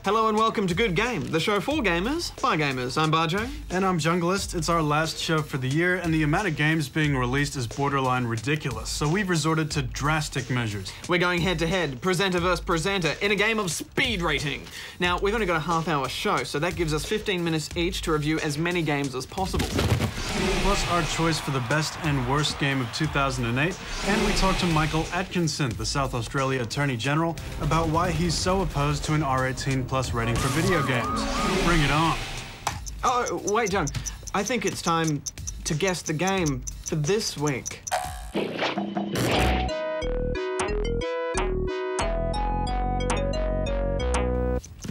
Hello and welcome to Good Game, the show for gamers, by gamers. I'm Banjo. And I'm Junglist. It's our last show for the year, and the amount of games being released is borderline ridiculous, so we've resorted to drastic measures. We're going head-to-head, presenter versus presenter, in a game of speed rating. Now, we've only got a half-hour show, so that gives us 15 minutes each to review as many games as possible. Plus our choice for the best and worst game of 2008, and we talked to Michael Atkinson, the South Australia Attorney General, about why he's so opposed to an R18+ rating for video games. Bring it on. Oh, wait, Jung. I think it's time to guess the game for this week.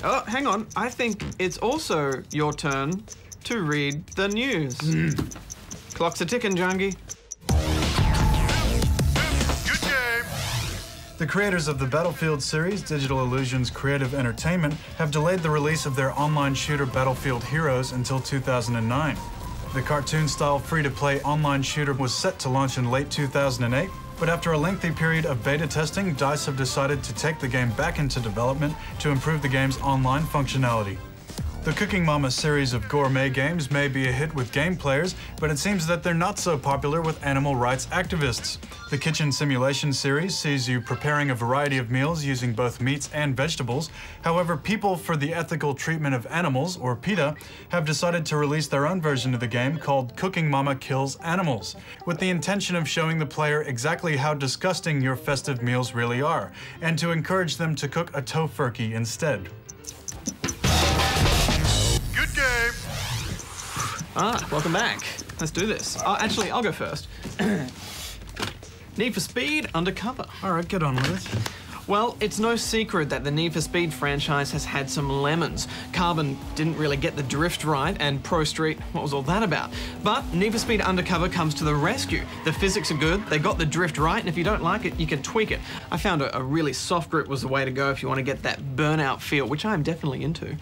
Oh, hang on. I think it's also your turn to read the news. Clock's a-ticking, Jungie. Good game. The creators of the Battlefield series, Digital Illusions Creative Entertainment, have delayed the release of their online shooter Battlefield Heroes until 2009. The cartoon-style free-to-play online shooter was set to launch in late 2008, but after a lengthy period of beta testing, DICE have decided to take the game back into development to improve the game's online functionality. The Cooking Mama series of gourmet games may be a hit with game players, but it seems that they're not so popular with animal rights activists. The Kitchen Simulation series sees you preparing a variety of meals using both meats and vegetables. However, People for the Ethical Treatment of Animals, or PETA, have decided to release their own version of the game called Cooking Mama Kills Animals, with the intention of showing the player exactly how disgusting your festive meals really are, and to encourage them to cook a tofurkey instead. Good game. Welcome back. Let's do this. Actually, I'll go first. Need for Speed Undercover. All right, get on with it. Well, it's no secret that the Need for Speed franchise has had some lemons. Carbon didn't really get the drift right, and Pro Street, what was all that about? But Need for Speed Undercover comes to the rescue. The physics are good, they got the drift right, and if you don't like it, you can tweak it. I found a really soft grip was the way to go if you want to get that burnout feel, which I'm definitely into.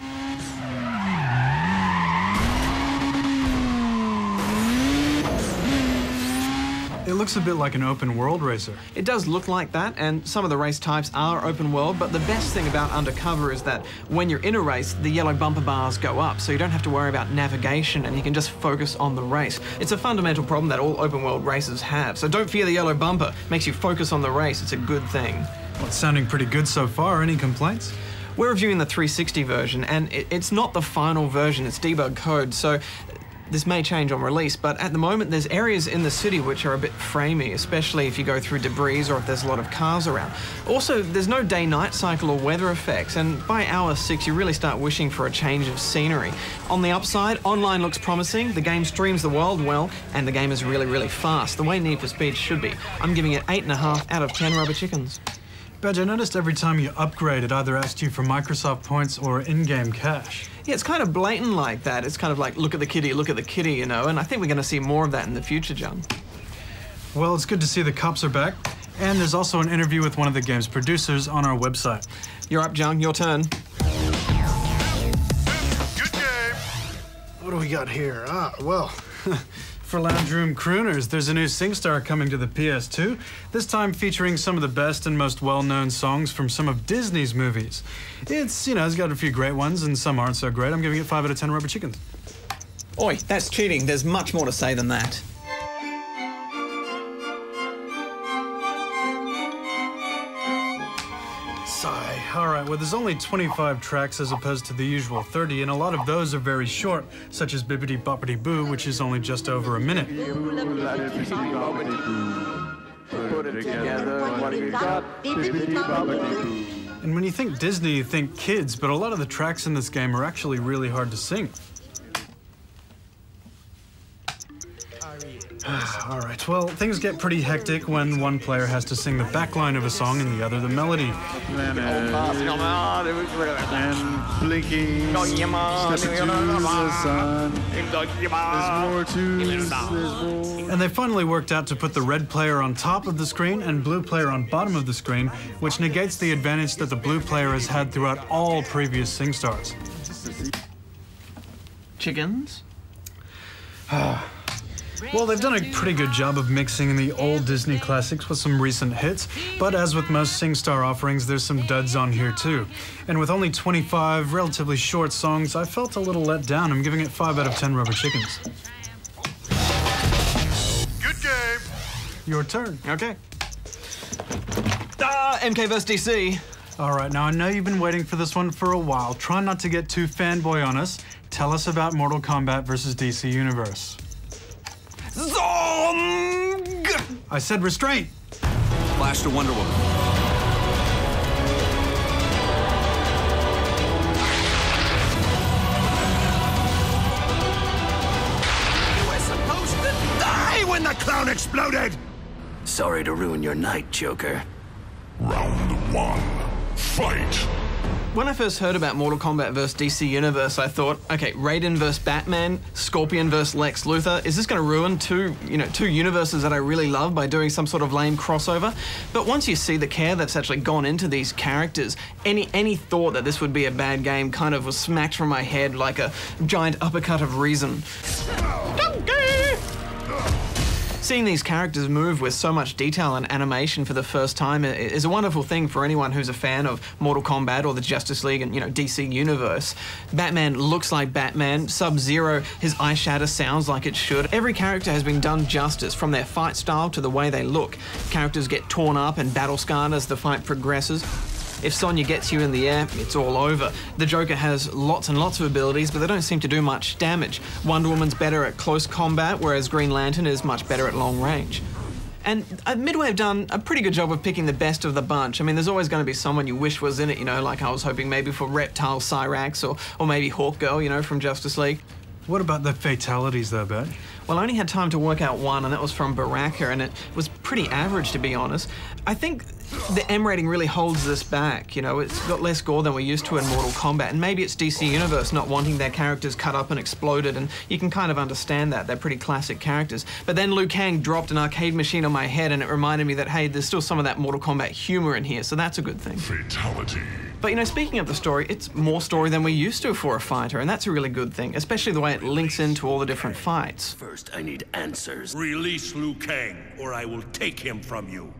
It looks a bit like an open world racer. It does look like that, and some of the race types are open world, but the best thing about Undercover is that when you're in a race, the yellow bumper bars go up, so you don't have to worry about navigation and you can just focus on the race. It's a fundamental problem that all open world races have, so don't fear the yellow bumper. It makes you focus on the race. It's a good thing. Well, it's sounding pretty good so far. Any complaints? We're reviewing the 360 version, and it's not the final version, it's debug code, so this may change on release, but at the moment there's areas in the city which are a bit framey, especially if you go through debris or if there's a lot of cars around. Also, there's no day-night cycle or weather effects, and by hour 6 you really start wishing for a change of scenery. On the upside, online looks promising, the game streams the world well, and the game is really, really fast, the way Need for Speed should be. I'm giving it 8.5 out of 10 rubber chickens. Badge, I noticed every time you upgrade, it either asked you for Microsoft points or in-game cash. Yeah, it's kind of blatant like that. It's kind of like, look at the kitty, you know, and I think we're going to see more of that in the future, John. Well, it's good to see the cops are back, and there's also an interview with one of the game's producers on our website. You're up, Jung, your turn. Good game. What do we got here? Well, For lounge room crooners, there's a new Singstar coming to the PS2, this time featuring some of the best and most well-known songs from some of Disney's movies. It's got a few great ones and some aren't so great. I'm giving it 5 out of 10 rubber chickens. Oi, that's cheating. There's much more to say than that. Sigh. All right, well, there's only 25 tracks as opposed to the usual 30, and a lot of those are very short, such as Bibbidi Boppidi Boo, which is only just over a minute. And when you think Disney, you think kids, but a lot of the tracks in this game are actually really hard to sing. All right, well, things get pretty hectic when one player has to sing the backline of a song and the other the melody. And blinking, stepping to the sun. There's more to there's more. And they finally worked out to put the red player on top of the screen and blue player on bottom of the screen, which negates the advantage that the blue player has had throughout all previous Singstars. Chickens? Well, they've done a pretty good job of mixing the old Disney classics with some recent hits, but as with most SingStar offerings, there's some duds on here too. And with only 25 relatively short songs, I felt a little let down. I'm giving it 5 out of 10 rubber chickens. Good game. Your turn. Okay. MK vs. DC. All right, now I know you've been waiting for this one for a while. Try not to get too fanboy on us. Tell us about Mortal Kombat vs. DC Universe. Zong! I said restraint. Flash to Wonder Woman. You were supposed to die when the clown exploded! Sorry to ruin your night, Joker. Round 1. Fight. When I first heard about Mortal Kombat vs. DC Universe, I thought, okay, Raiden vs. Batman, Scorpion vs. Lex Luthor, is this going to ruin two universes that I really love by doing some sort of lame crossover? But once you see the care that's actually gone into these characters, any thought that this would be a bad game kind of was smacked from my head like a giant uppercut of reason. Seeing these characters move with so much detail and animation for the first time is a wonderful thing for anyone who's a fan of Mortal Kombat or the Justice League and, DC Universe. Batman looks like Batman. Sub-Zero, his eye shatter sounds like it should. Every character has been done justice, from their fight style to the way they look. Characters get torn up and battle-scarred as the fight progresses. If Sonya gets you in the air, it's all over. The Joker has lots and lots of abilities, but they don't seem to do much damage. Wonder Woman's better at close combat, whereas Green Lantern is much better at long range. And Midway have done a pretty good job of picking the best of the bunch. I mean, there's always going to be someone you wish was in it, like I was hoping maybe for Reptile Cyrax or maybe Hawkgirl, from Justice League. What about the fatalities, though, Bet? Well, I only had time to work out one, and that was from Baraka, and it was pretty average, to be honest. I think the M rating really holds this back. It's got less gore than we're used to in Mortal Kombat, and maybe it's DC Universe not wanting their characters cut up and exploded, and you can kind of understand that. They're pretty classic characters. But then Liu Kang dropped an arcade machine on my head, and it reminded me that, hey, there's still some of that Mortal Kombat humor in here, so that's a good thing. Fatality. But, speaking of the story, it's more story than we used to for a fighter, and that's a really good thing, especially the way it links into all the different fights. First, I need answers. Release Liu Kang, or I will take him from you.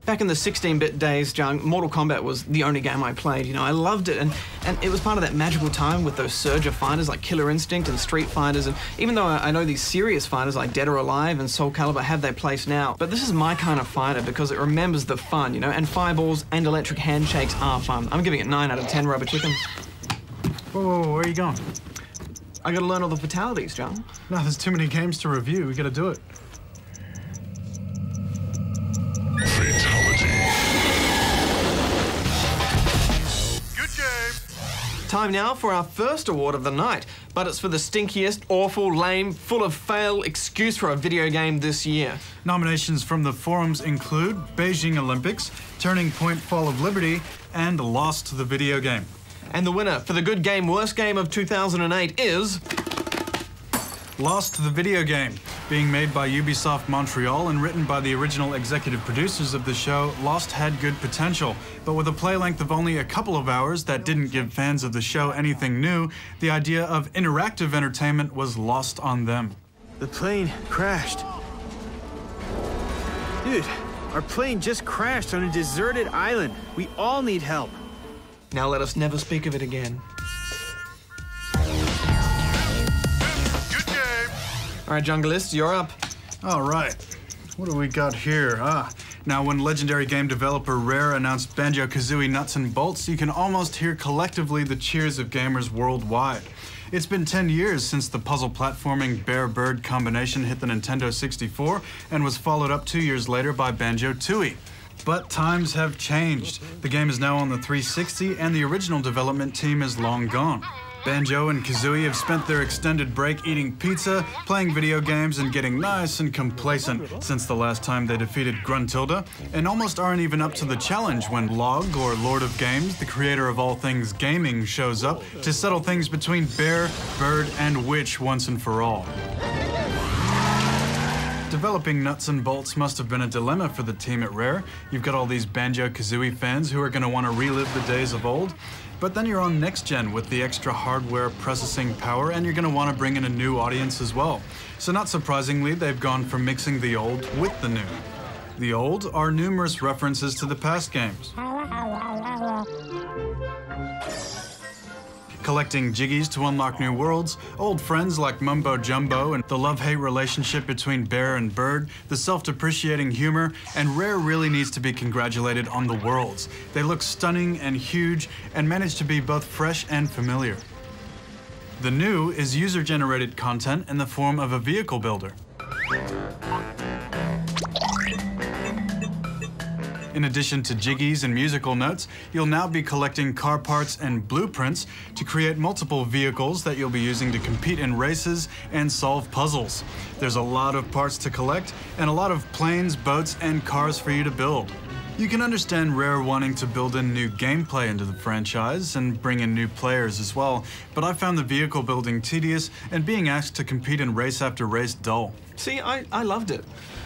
Back in the 16-bit days, Jung, Mortal Kombat was the only game I played. I loved it, and it was part of that magical time with those surge of fighters like Killer Instinct and Street Fighters, and even though I know these serious fighters like Dead or Alive and Soul Calibur have their place now, but this is my kind of fighter because it remembers the fun, and fireballs and electric handshakes are fun. I'm giving it 9 out of 10 rubber chickens. Whoa, where are you going? I gotta learn all the fatalities, Jung. No, there's too many games to review. We gotta do it. Time now for our first award of the night, but it's for the stinkiest, awful, lame, full of fail excuse for a video game this year. Nominations from the forums include Beijing Olympics, Turning Point Fall of Liberty, and Lost the Video Game. And the winner for the good game, worst game of 2008 is... Lost the Video Game. Being made by Ubisoft Montreal and written by the original executive producers of the show, Lost had good potential. But with a play length of only a couple of hours that didn't give fans of the show anything new, the idea of interactive entertainment was lost on them. The plane crashed. Dude, our plane just crashed on a deserted island. We all need help. Now let us never speak of it again. All right, Junglist, you're up. All right. What do we got here? Now when legendary game developer Rare announced Banjo-Kazooie Nuts and Bolts, you can almost hear collectively the cheers of gamers worldwide. It's been 10 years since the puzzle platforming bear-bird combination hit the Nintendo 64 and was followed up 2 years later by Banjo-Tooie. But times have changed. The game is now on the 360 and the original development team is long gone. Banjo and Kazooie have spent their extended break eating pizza, playing video games, and getting nice and complacent since the last time they defeated Gruntilda, and almost aren't even up to the challenge when Log, or Lord of Games, the creator of all things gaming, shows up to settle things between bear, bird, and witch once and for all. Developing Nuts and Bolts must have been a dilemma for the team at Rare. You've got all these Banjo-Kazooie fans who are going to want to relive the days of old. But then you're on next gen with the extra hardware processing power, and you're going to want to bring in a new audience as well. So not surprisingly, they've gone for mixing the old with the new. The old are numerous references to the past games. Collecting jiggies to unlock new worlds, old friends like Mumbo Jumbo and the love-hate relationship between bear and bird, the self-depreciating humor, and Rare really needs to be congratulated on the worlds. They look stunning and huge and manage to be both fresh and familiar. The new is user-generated content in the form of a vehicle builder. In addition to jiggies and musical notes, you'll now be collecting car parts and blueprints to create multiple vehicles that you'll be using to compete in races and solve puzzles. There's a lot of parts to collect and a lot of planes, boats, and cars for you to build. You can understand Rare wanting to build in new gameplay into the franchise and bring in new players as well, but I found the vehicle building tedious and being asked to compete in race after race dull. See, I loved it.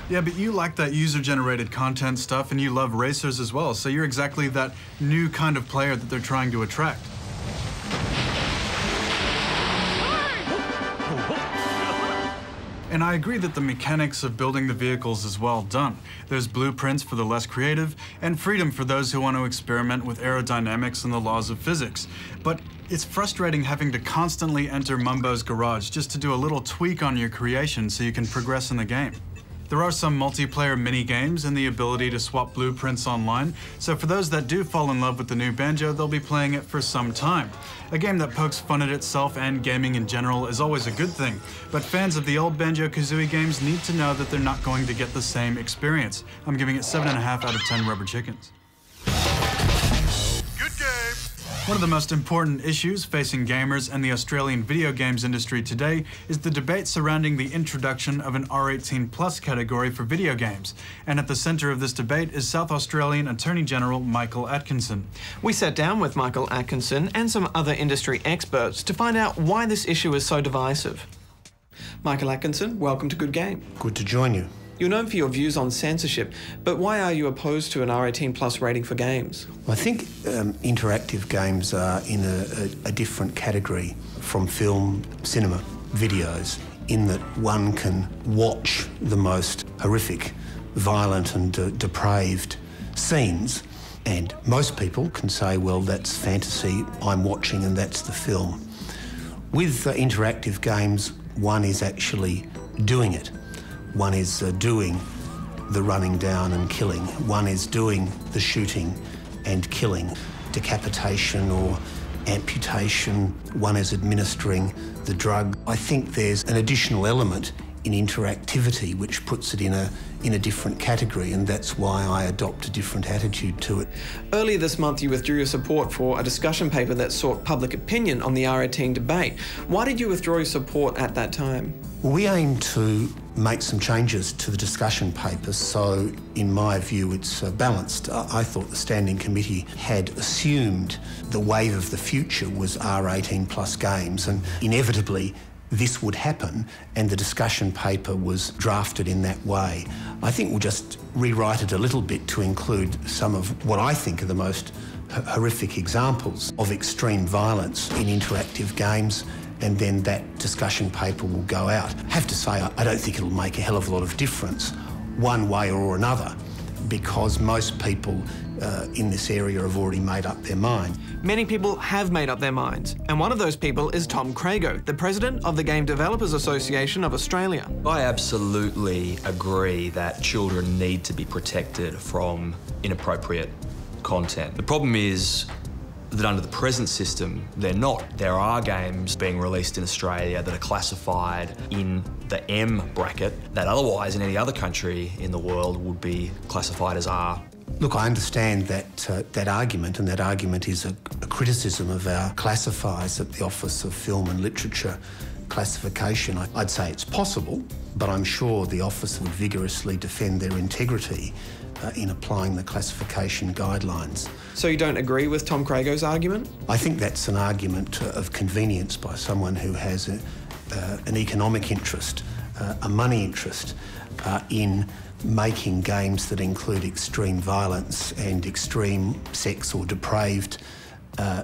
Yeah, but you like that user-generated content stuff and you love racers as well, so you're exactly that new kind of player that they're trying to attract. And I agree that the mechanics of building the vehicles is well done. There's blueprints for the less creative and freedom for those who want to experiment with aerodynamics and the laws of physics. But it's frustrating having to constantly enter Mumbo's garage just to do a little tweak on your creation so you can progress in the game. There are some multiplayer mini-games and the ability to swap blueprints online, so for those that do fall in love with the new Banjo, they'll be playing it for some time. A game that pokes fun at itself and gaming in general is always a good thing, but fans of the old Banjo-Kazooie games need to know that they're not going to get the same experience. I'm giving it 7.5 out of 10 rubber chickens. Good game. One of the most important issues facing gamers and the Australian video games industry today is the debate surrounding the introduction of an R18+ category for video games. And at the centre of this debate is South Australian Attorney General Michael Atkinson. We sat down with Michael Atkinson and some other industry experts to find out why this issue is so divisive. Michael Atkinson, welcome to Good Game. Good to join you. You're known for your views on censorship, but why are you opposed to an R18+ rating for games? I think interactive games are in a different category from film, cinema, videos, in that one can watch the most horrific, violent and depraved scenes, and most people can say, well, that's fantasy, I'm watching and that's the film. With interactive games, one is actually doing it. One is doing the running down and killing. One is doing the shooting and killing. Decapitation or amputation. One is administering the drug. I think there's an additional element in interactivity which puts it in a different category, and that's why I adopt a different attitude to it. Earlier this month, you withdrew your support for a discussion paper that sought public opinion on the R18 debate. Why did you withdraw your support at that time? Well, we aim to make some changes to the discussion paper, so in my view it's balanced. I thought the Standing Committee had assumed the wave of the future was R18+ games, and inevitably this would happen, and the discussion paper was drafted in that way. I think we'll just rewrite it a little bit to include some of what I think are the most horrific examples of extreme violence in interactive games, and then that discussion paper will go out. I have to say, I don't think it'll make a hell of a lot of difference one way or another, because most people in this area have already made up their mind. Many people have made up their minds, and one of those people is Tom Crago, the president of the Game Developers Association of Australia. I absolutely agree that children need to be protected from inappropriate content. The problem is that under the present system, they're not. There are games being released in Australia that are classified in the M bracket that otherwise in any other country in the world would be classified as R. Look, I understand that argument, and that argument is a criticism of our classifiers at the Office of Film and Literature Classification. I'd say it's possible, but I'm sure the office would vigorously defend their integrity in applying the classification guidelines. So you don't agree with Tom Crago's argument? I think that's an argument of convenience by someone who has an economic interest, a money interest in making games that include extreme violence and extreme sex or depraved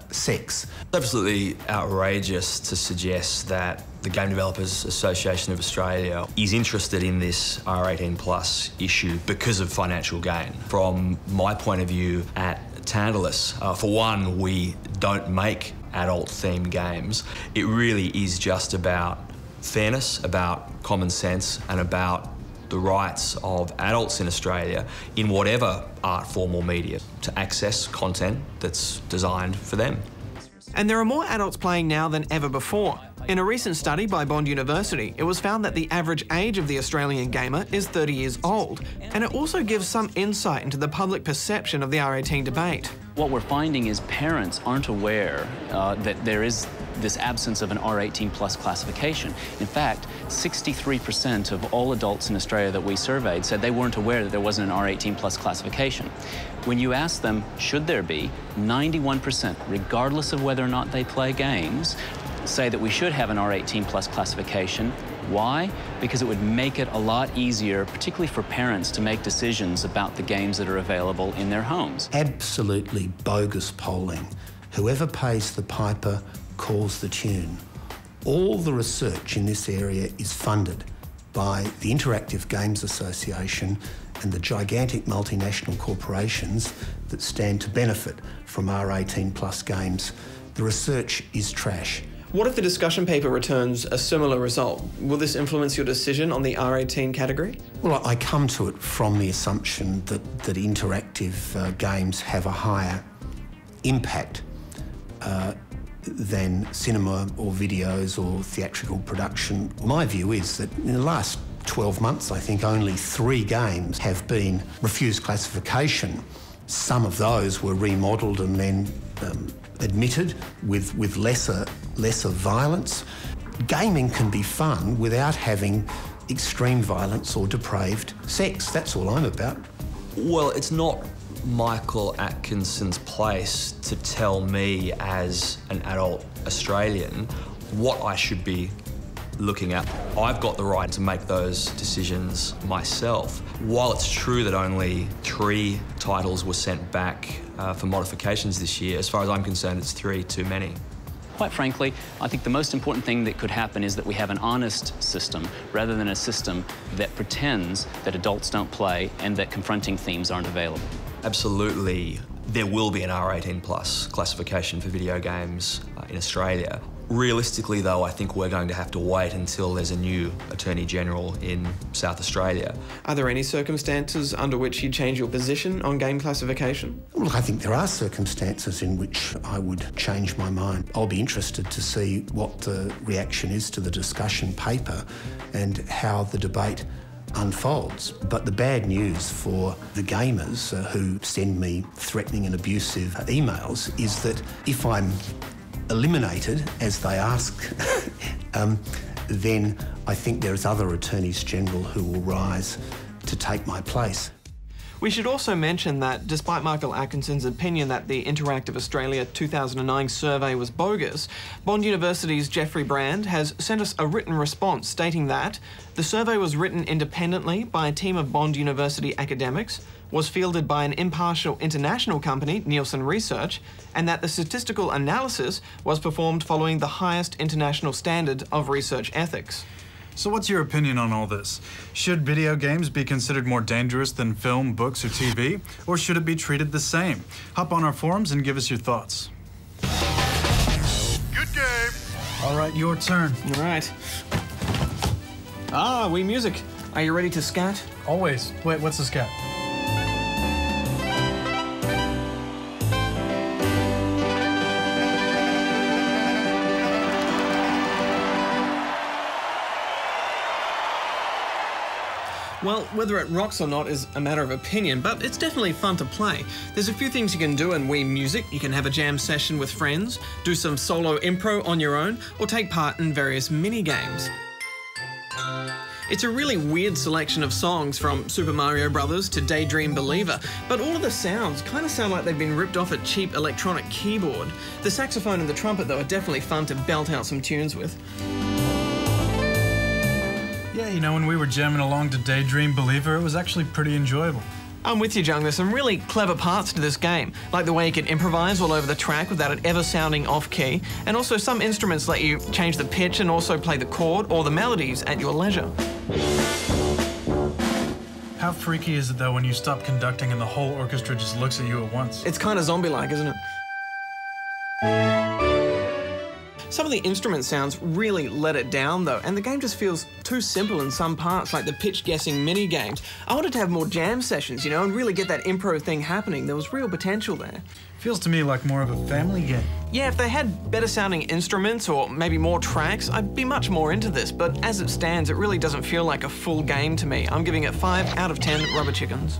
sex. It's absolutely outrageous to suggest that the Game Developers Association of Australia is interested in this R18+ issue because of financial gain. From my point of view at Tantalus, for one, we don't make adult-themed games. It really is just about fairness, about common sense, and about the rights of adults in Australia in whatever art form or media to access content that's designed for them. And there are more adults playing now than ever before. In a recent study by Bond University, it was found that the average age of the Australian gamer is 30 years old, and it also gives some insight into the public perception of the R18 debate. What we're finding is parents aren't aware that there is this absence of an R18+ classification. In fact, 63% of all adults in Australia that we surveyed said they weren't aware that there wasn't an R18+ classification. When you ask them, should there be, 91%, regardless of whether or not they play games, say that we should have an R18+ classification. Why? Because it would make it a lot easier, particularly for parents, to make decisions about the games that are available in their homes. Absolutely bogus polling. Whoever pays the piper calls the tune. All the research in this area is funded by the Interactive Games Association and the gigantic multinational corporations that stand to benefit from R18+ games. The research is trash. What if the discussion paper returns a similar result? Will this influence your decision on the R18 category? Well, I come to it from the assumption that interactive games have a higher impact than cinema or videos or theatrical production. My view is that in the last 12 months, I think only 3 games have been refused classification. Some of those were remodelled and then admitted with lesser violence. Gaming can be fun without having extreme violence or depraved sex. That's all I'm about. Well, it's not Michael Atkinson's place to tell me as an adult Australian what I should be looking at. I've got the right to make those decisions myself. While it's true that only 3 titles were sent back for modifications this year, as far as I'm concerned, it's 3 too many. Quite frankly, I think the most important thing that could happen is that we have an honest system rather than a system that pretends that adults don't play and that confronting themes aren't available. Absolutely, there will be an R18+ classification for video games in Australia. Realistically, though, I think we're going to have to wait until there's a new Attorney General in South Australia. Are there any circumstances under which you'd change your position on game classification? Well, I think there are circumstances in which I would change my mind. I'll be interested to see what the reaction is to the discussion paper and how the debate unfolds. But the bad news for the gamers who send me threatening and abusive emails is that if I'm eliminated, as they ask, then I think there's other Attorneys General who will rise to take my place. We should also mention that despite Michael Atkinson's opinion that the Interactive Australia 2009 survey was bogus, Bond University's Jeffrey Brand has sent us a written response stating that the survey was written independently by a team of Bond University academics, was fielded by an impartial international company, Nielsen Research, and that the statistical analysis was performed following the highest international standard of research ethics. So what's your opinion on all this? Should video games be considered more dangerous than film, books, or TV? Or should it be treated the same? Hop on our forums and give us your thoughts. Good game. All right, your turn. All right. Ah, Wii Music. Are you ready to scat? Always. Wait, what's the scat? Well, whether it rocks or not is a matter of opinion, but it's definitely fun to play. There's a few things you can do in Wii Music. You can have a jam session with friends, do some solo impro on your own, or take part in various mini-games. It's a really weird selection of songs from Super Mario Brothers to Daydream Believer, but all of the sounds kind of sound like they've been ripped off a cheap electronic keyboard. The saxophone and the trumpet, though, are definitely fun to belt out some tunes with. Yeah, you know, when we were jamming along to Daydream Believer, it was actually pretty enjoyable. I'm with you, Jung. There's some really clever parts to this game, like the way you can improvise all over the track without it ever sounding off-key, and also some instruments let you change the pitch and also play the chord or the melodies at your leisure. How freaky is it, though, when you stop conducting and the whole orchestra just looks at you at once? It's kind of zombie-like, isn't it? Some of the instrument sounds really let it down, though, and the game just feels too simple in some parts, like the pitch-guessing mini-games. I wanted to have more jam sessions, you know, and really get that improv thing happening. There was real potential there. Feels to me like more of a family game. Yeah, if they had better-sounding instruments or maybe more tracks, I'd be much more into this, but as it stands, it really doesn't feel like a full game to me. I'm giving it 5 out of 10 rubber chickens.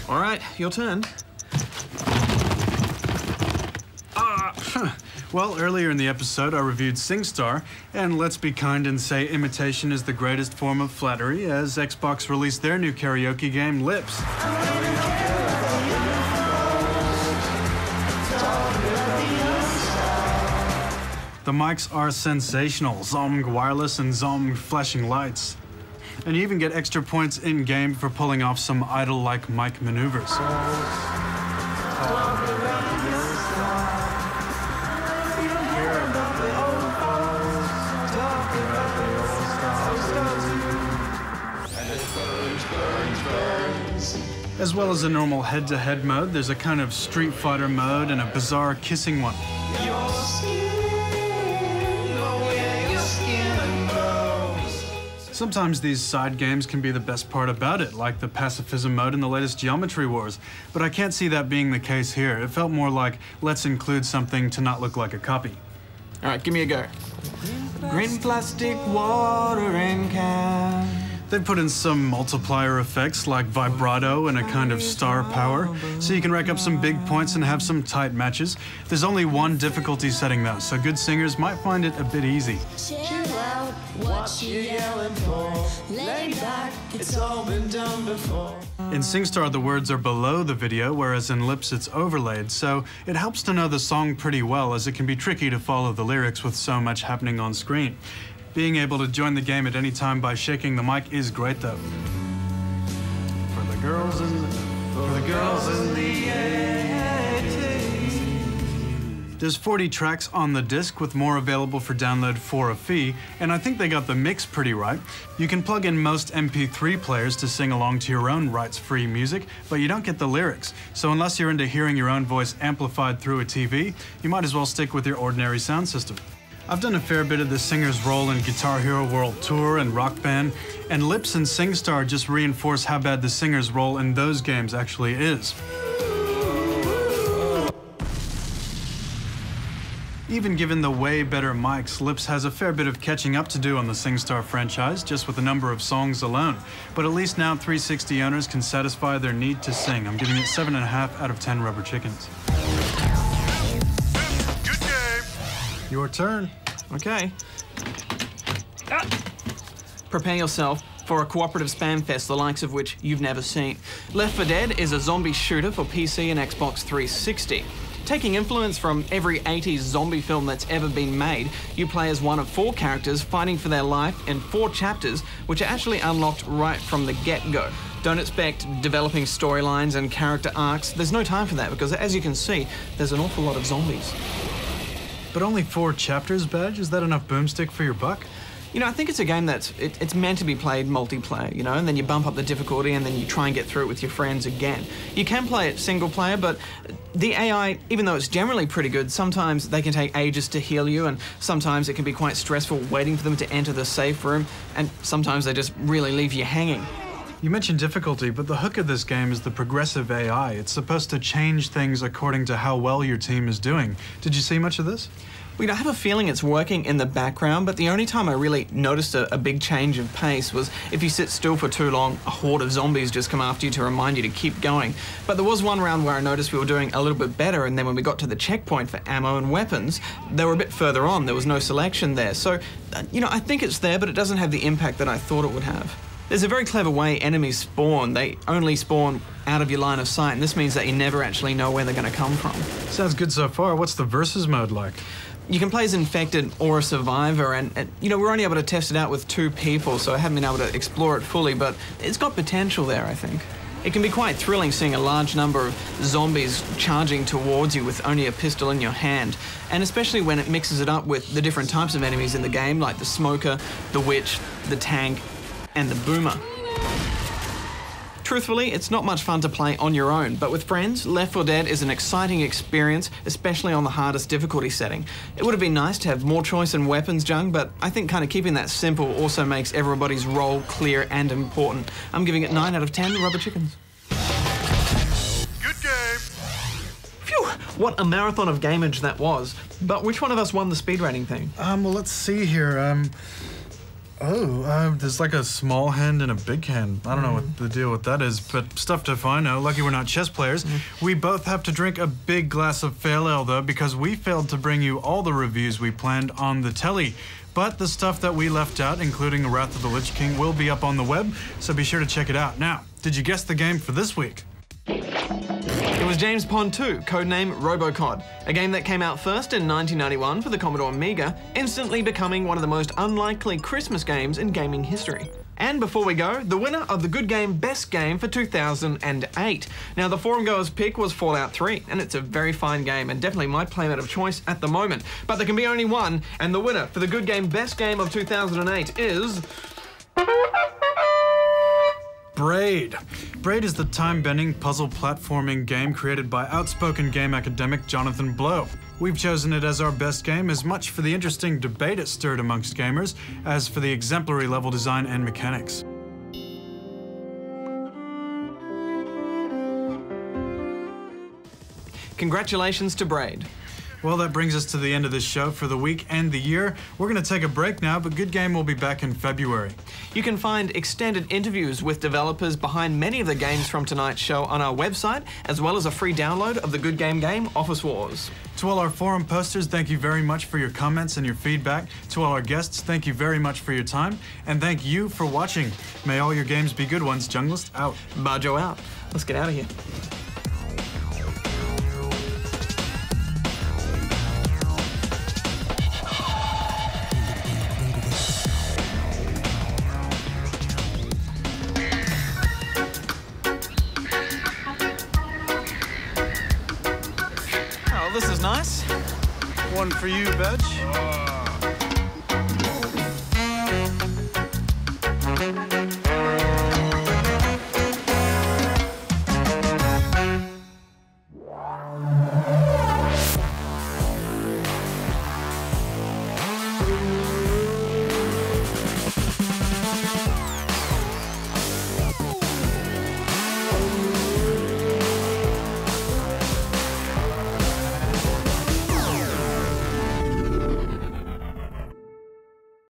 All right, your turn. Well, earlier in the episode, I reviewed Singstar, and let's be kind and say imitation is the greatest form of flattery, as Xbox released their new karaoke game, Lips. The mics are sensational, Zomg wireless and Zomg flashing lights. And you even get extra points in-game for pulling off some idol-like mic maneuvers. As well as a normal head-to-head mode, there's a kind of Street Fighter mode and a bizarre kissing one. Sometimes these side games can be the best part about it, like the pacifism mode in the latest Geometry Wars, but I can't see that being the case here. It felt more like, let's include something to not look like a copy. All right, give me a go. Green plastic watering can. They've put in some multiplier effects like vibrato and a kind of star power, so you can rack up some big points and have some tight matches. There's only one difficulty setting though, so good singers might find it a bit easy. In Singstar, the words are below the video, whereas in Lips it's overlaid, so it helps to know the song pretty well, as it can be tricky to follow the lyrics with so much happening on screen. Being able to join the game at any time by shaking the mic is great, though. For the girls in the 80s. There's 40 tracks on the disc, with more available for download for a fee, and I think they got the mix pretty right. You can plug in most MP3 players to sing along to your own rights-free music, but you don't get the lyrics. So unless you're into hearing your own voice amplified through a TV, you might as well stick with your ordinary sound system. I've done a fair bit of the singer's role in Guitar Hero World Tour and Rock Band, and Lips and Singstar just reinforce how bad the singer's role in those games actually is. Even given the way better mics, Lips has a fair bit of catching up to do on the Singstar franchise, just with the number of songs alone. But at least now 360 owners can satisfy their need to sing. I'm giving it 7.5 out of 10 rubber chickens. Your turn. Okay. Prepare yourself for a cooperative spam fest, the likes of which you've never seen. Left 4 Dead is a zombie shooter for PC and Xbox 360. Taking influence from every 80s zombie film that's ever been made, you play as one of 4 characters fighting for their life in 4 chapters, which are actually unlocked right from the get-go. Don't expect developing storylines and character arcs. There's no time for that, because as you can see, there's an awful lot of zombies. But only 4 chapters, Badge? Is that enough boomstick for your buck? You know, I think it's a game that's it's meant to be played multiplayer, you know, and then you bump up the difficulty and then you try and get through it with your friends again. You can play it single player, but the AI, even though it's generally pretty good, sometimes they can take ages to heal you, and sometimes it can be quite stressful waiting for them to enter the safe room, and sometimes they just really leave you hanging. You mentioned difficulty, but the hook of this game is the progressive AI. It's supposed to change things according to how well your team is doing. Did you see much of this? I have a feeling it's working in the background, but the only time I really noticed a big change of pace was if you sit still for too long, a horde of zombies just come after you to remind you to keep going. But there was one round where I noticed we were doing a little bit better, and then when we got to the checkpoint for ammo and weapons, they were a bit further on. There was no selection there. So, you know, I think it's there, but it doesn't have the impact that I thought it would have. There's a very clever way enemies spawn. They only spawn out of your line of sight, and this means that you never actually know where they're going to come from. Sounds good so far. What's the versus mode like? You can play as infected or a survivor, and you know, we're only able to test it out with 2 people, so I haven't been able to explore it fully, but it's got potential there, I think. It can be quite thrilling seeing a large number of zombies charging towards you with only a pistol in your hand, and especially when it mixes it up with the different types of enemies in the game, like the smoker, the witch, the tank, and the boomer. Truthfully, it's not much fun to play on your own, but with friends, Left 4 Dead is an exciting experience, especially on the hardest difficulty setting. It would have been nice to have more choice in weapons, Jung, but I think kind of keeping that simple also makes everybody's role clear and important. I'm giving it 9 out of 10 rubber chickens. Good game. Phew, what a marathon of gameage that was. But which one of us won the speed rating thing? Well, let's see here. There's like a small hand and a big hand. I don't know what the deal with that is, but stuff to find out. Lucky we're not chess players. We both have to drink a big glass of fail ale, though, because we failed to bring you all the reviews we planned on the telly. But the stuff that we left out, including Wrath of the Lich King, will be up on the web, so be sure to check it out. Now, did you guess the game for this week? It was James Pond 2, codename Robocod, a game that came out first in 1991 for the Commodore Amiga, instantly becoming one of the most unlikely Christmas games in gaming history. And before we go, the winner of the Good Game Best Game for 2008. Now, the forum goers' pick was Fallout 3, and it's a very fine game and definitely my playmat of choice at the moment. But there can be only one, and the winner for the Good Game Best Game of 2008 is... Braid. Braid is the time-bending, puzzle-platforming game created by outspoken game academic Jonathan Blow. We've chosen it as our best game as much for the interesting debate it stirred amongst gamers as for the exemplary level design and mechanics. Congratulations to Braid. Well, that brings us to the end of this show for the week and the year. We're going to take a break now, but Good Game will be back in February. You can find extended interviews with developers behind many of the games from tonight's show on our website, as well as a free download of the Good Game game, Office Wars. To all our forum posters, thank you very much for your comments and your feedback. To all our guests, thank you very much for your time. And thank you for watching. May all your games be good ones. Junglist out. Bajo out. Let's get out of here. This is nice. One for you, Badge.